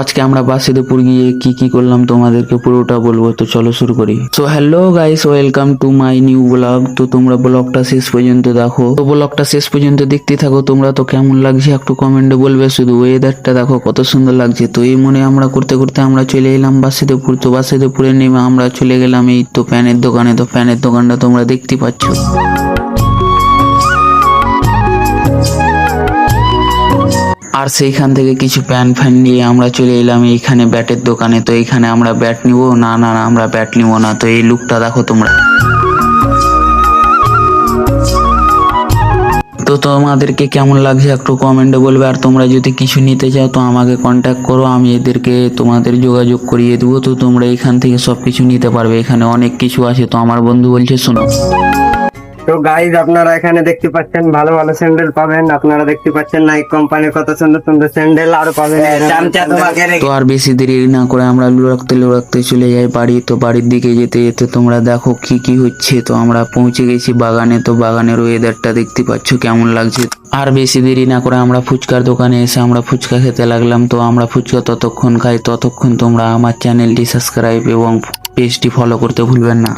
আজকে আমরা বাসুদেবপুর গিয়ে কি কি করলাম তোমাদেরকে পুরোটা বলবো, তো চলো শুরু করি। So hello guys, welcome to my new blog. তো তোমরা ব্লগটা শেষ পর্যন্ত দেখো, তো ব্লগটা শেষ পর্যন্ত দেখতে থাকো। তোমরা তো কেমন লাগছে একটু কমেন্টে বলবে। শুধু ওয়েদারটা দেখো কত সুন্দর লাগছে। তো এই মনে আমরা করতে করতে আমরা চলে এলাম বাসুদেবপুর। তো বাসুদেবপুরে নেমে আমরা চলে গেলাম এই তো প্যানের দোকানে। তো প্যানের দোকানটা তোমরা দেখতে পাচ্ছ। আর সেইখান থেকে কিছু প্যান ফ্যান নিয়ে আমরা চলে এলাম এইখানে ব্যাটের দোকানে। তো এইখানে আমরা ব্যাট নিব না, আমরা ব্যাট নিব না। তো এই লুকটা দেখো তোমরা। তো তোমাদেরকে কেমন লাগছে একটু কমেন্টে বলবে। আর তোমরা যদি কিছু নিতে চাও তো আমাকে কন্ট্যাক্ট করো, আমি এদেরকে তোমাদের যোগাযোগ করিয়ে দেবো। তো তোমরা এখান থেকে সব কিছু নিতে পারবে। এখানে অনেক কিছু আছে। তো আমার বন্ধু বলছে শোনো। তো গাইজ আপনারা এখানে দেখতে পাচ্ছেন ভালো ভালো স্যান্ডেল পাবেন। আপনারা দেখতে পাচ্ছেন নাইক কোম্পানির কত সুন্দর সুন্দর স্যান্ডেল আরো পাবেন। তো আর বেশি দেরি না করে আমরা লুড়াকতে চলে যাই বাড়ি। তো বাড়ির দিকে যেতে যেতে তোমরা দেখো কি কি হচ্ছে। তো আমরা পৌঁছে গেছি বাগানে। তো বাগানের ওয়েদারটা দেখতে পাচ্ছ কেমন লাগছে। আর বেশি দেরি না করে আমরা ফুচকার দোকানে এসে আমরা ফুচকা খেতে লাগলাম। তো আমরা ফুচকা ততক্ষণ খাই, ততক্ষণ তোমরা আমার চ্যানেলটি সাবস্ক্রাইব এবং পেজটি ফলো করতে ভুলবেন না।